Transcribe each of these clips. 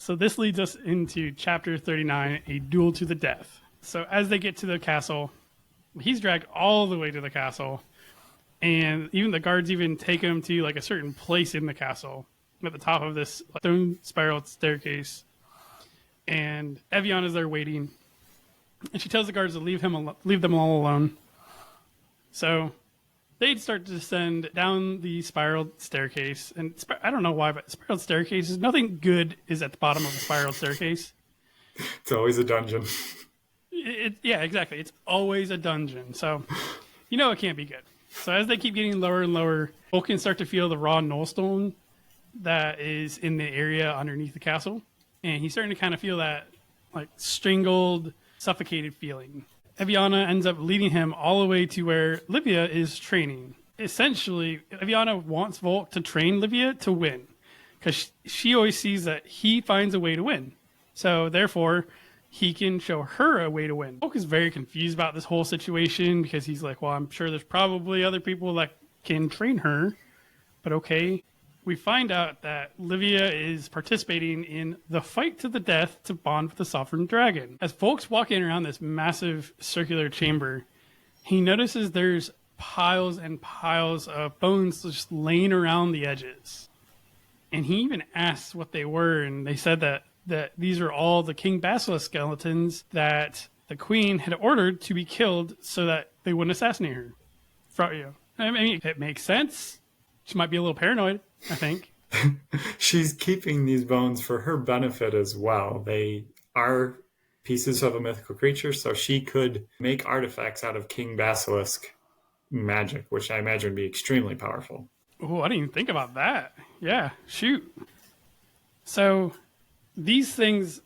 So this leads us into chapter 39, a duel to the death. So as they get to the castle, he's dragged all the way to the castle, and even the guards even take him to like a certain place in the castle at the top of this stone spiral staircase. And Evianna is there waiting, and she tells the guards to leave them all alone. So they'd start to descend down the spiral staircase, and I don't know why, but spiral staircases, nothing good is at the bottom of a spiral staircase. It's always a dungeon. Yeah, exactly. It's always a dungeon, so you know it can't be good. So as they keep getting lower and lower, Volke can start to feel the raw nullstone that is in the area underneath the castle, and he's starting to kind of feel that like strangled, suffocated feeling. Evianna ends up leading him all the way to where Lyvia is training. Essentially, Evianna wants Volke to train Lyvia to win, because she always sees that he finds a way to win. So therefore, he can show her a way to win. Volke is very confused about this whole situation because he's like, well, I'm sure there's probably other people that can train her, but okay. We find out that Lyvia is participating in the fight to the death to bond with the sovereign dragon. As Volke's walking around this massive circular chamber, he notices there's piles and piles of bones just laying around the edges. And he even asks what they were, and they said that these are all the King Basilisk skeletons that the queen had ordered to be killed so that they wouldn't assassinate her. I mean, it makes sense. She might be a little paranoid, I think. She's keeping these bones for her benefit as well. They are pieces of a mythical creature, so she could make artifacts out of King Basilisk magic, which I imagine would be extremely powerful. Oh, I didn't even think about that. Yeah, shoot. So these things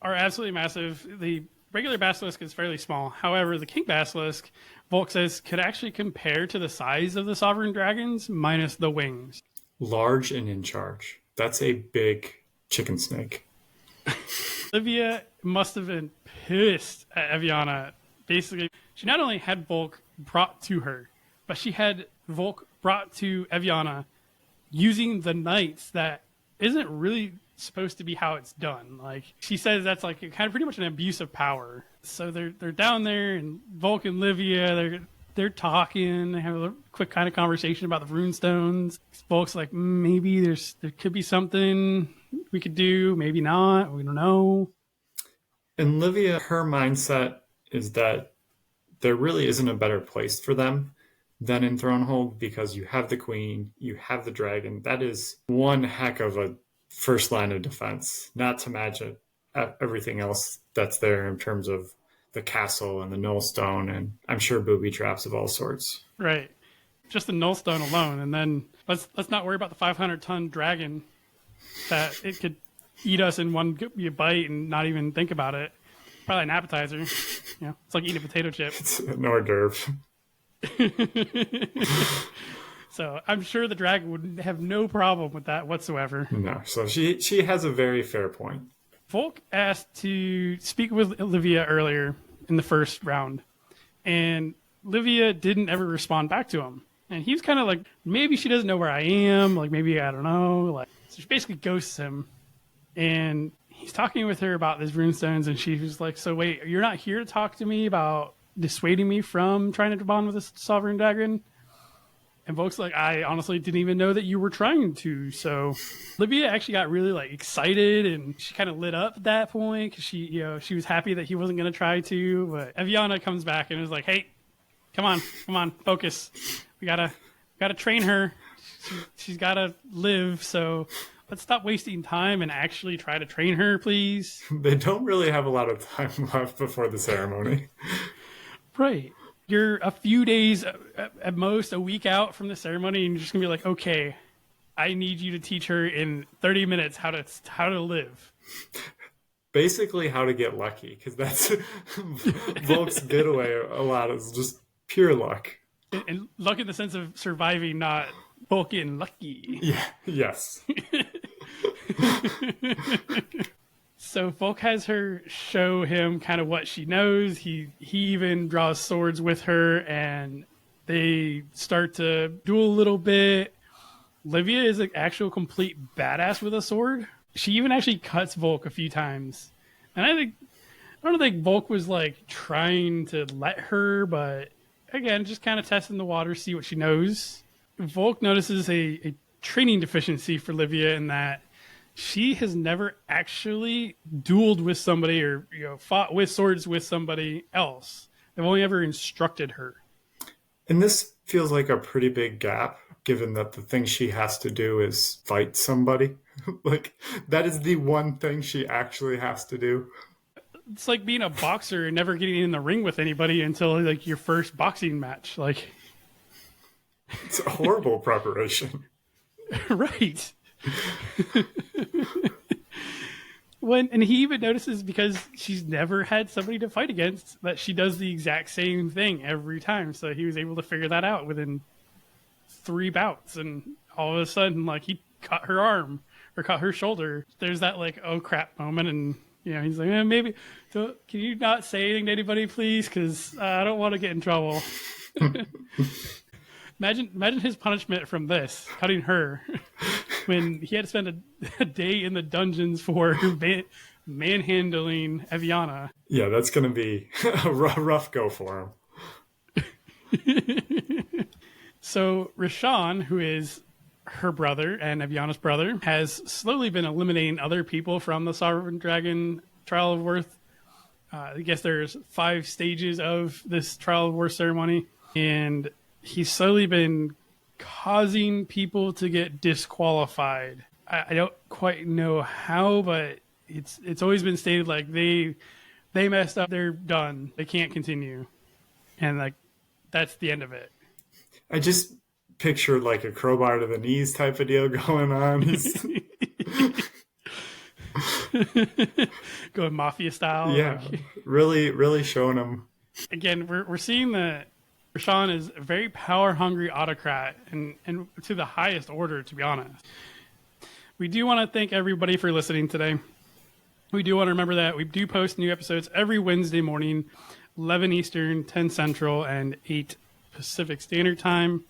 are absolutely massive. The regular basilisk is fairly small. However, the King Basilisk, Volke says, could actually compare to the size of the sovereign dragons minus the wings. Large and in charge. That's a big chicken snake. Lyvia must have been pissed at Evianna. Basically, she not only had Volke brought to her, but she had Volke brought to Evianna using the knights that isn't really supposed to be how it's done. Like, she says that's like kind of pretty much an abuse of power. So they're down there, and Volke and Lyvia, they're talking. They have a quick kind of conversation about the runestones. Volke's like, maybe there could be something we could do, maybe not. We don't know. And Lyvia, her mindset is that there really isn't a better place for them than in Thronehold, because you have the queen, you have the dragon. That is one heck of a first line of defense, not to mention everything else that's there in terms of the castle and the nullstone, and I'm sure booby traps of all sorts. Right. Just the nullstone alone, and then let's not worry about the 500-ton dragon that it could eat us in one bite and not even think about it. Probably an appetizer. You know, it's like eating a potato chip. It's an hors d'oeuvre. So I'm sure the dragon would have no problem with that whatsoever. No, so she has a very fair point. Volke asked to speak with Lyvia earlier in the first round, and Lyvia didn't ever respond back to him. And he was kind of like, maybe she doesn't know where I am, like maybe I don't know. Like, so she basically ghosts him, and he's talking with her about these runestones, and she was like, so wait, you're not here to talk to me about dissuading me from trying to bond with this sovereign dragon? And Volke's like, I honestly didn't even know that you were trying to. So Lyvia actually got really like excited, and she kind of lit up at that point because she was happy that he wasn't going to try to. But Evianna comes back and is like, hey, come on, focus. We gotta train her. She's gotta live. So let's stop wasting time and actually try to train her, please. They don't really have a lot of time left before the ceremony. Right. You're a few days, at most a week out from the ceremony, and you're just gonna be like, okay, I need you to teach her in 30 minutes how to live. Basically, how to get lucky, because that's Volke's getaway a lot is just pure luck. And luck in the sense of surviving, not Volke and lucky. Yeah. Yes. So Volke has her show him kind of what she knows. He even draws swords with her, and they start to duel a little bit. Lyvia is an actual complete badass with a sword. She even actually cuts Volk a few times. And I don't think Volk was like trying to let her, but again, just kind of testing the water, see what she knows. Volk notices a training deficiency for Lyvia in that she has never actually dueled with somebody or fought with swords with somebody else. They've only ever instructed her. And this feels like a pretty big gap, given that the thing she has to do is fight somebody. Like, that is the one thing she actually has to do. It's like being a boxer and never getting in the ring with anybody until like your first boxing match. Like, it's a horrible preparation. Right. And he even notices, because she's never had somebody to fight against, that she does the exact same thing every time. So he was able to figure that out within 3 bouts, and all of a sudden, like, he cut her arm or cut her shoulder. There's that like, oh crap moment, and he's like, maybe can you not say anything to anybody, please, because I don't want to get in trouble. Imagine his punishment from this, cutting her, when he had to spend a day in the dungeons for manhandling Evianna. Yeah, that's going to be a rough go for him. So Rashawn, who is her brother and Evianna's brother, has slowly been eliminating other people from the Sovereign Dragon Trial of Worth. I guess there's 5 stages of this Trial of Worth ceremony, and he's slowly been causing people to get disqualified. I don't quite know how, but it's always been stated like they messed up, they're done, they can't continue, and like that's the end of it. I just pictured like a crowbar to the knees type of deal going on. Going mafia style. Yeah, like, really showing them. Again, we're seeing that Rashawn is a very power-hungry autocrat, and to the highest order, to be honest. We do want to thank everybody for listening today. We do want to remember that we do post new episodes every Wednesday morning, 11 Eastern, 10 Central, and 8 Pacific Standard Time.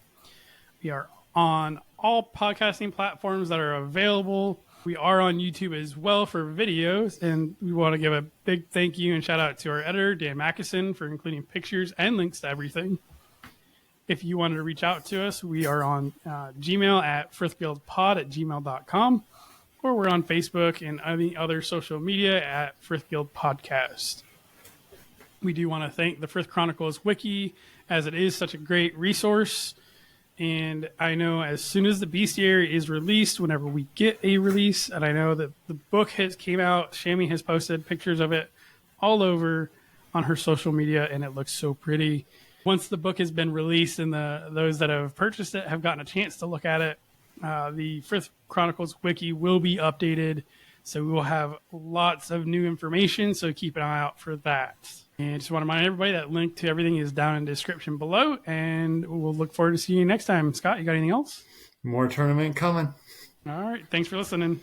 We are on all podcasting platforms that are available. We are on YouTube as well for videos, and we want to give a big thank you and shout out to our editor, Dan Mackison, for including pictures and links to everything. If you wanted to reach out to us, we are on Gmail at frithguildpod@gmail.com, or we're on Facebook and any other social media at Frith Guild Podcast. We do want to thank the Frith Chronicles Wiki, as it is such a great resource. And I know as soon as the bestiary is released, whenever we get a release, and I know that the book came out, Shammy has posted pictures of it all over on her social media, and it looks so pretty. Once the book has been released and those that have purchased it have gotten a chance to look at it, the Frith Chronicles Wiki will be updated. So we will have lots of new information, so keep an eye out for that. And just want to remind everybody that link to everything is down in the description below, and we'll look forward to seeing you next time. Scott, you got anything else? More tournament coming. All right. Thanks for listening.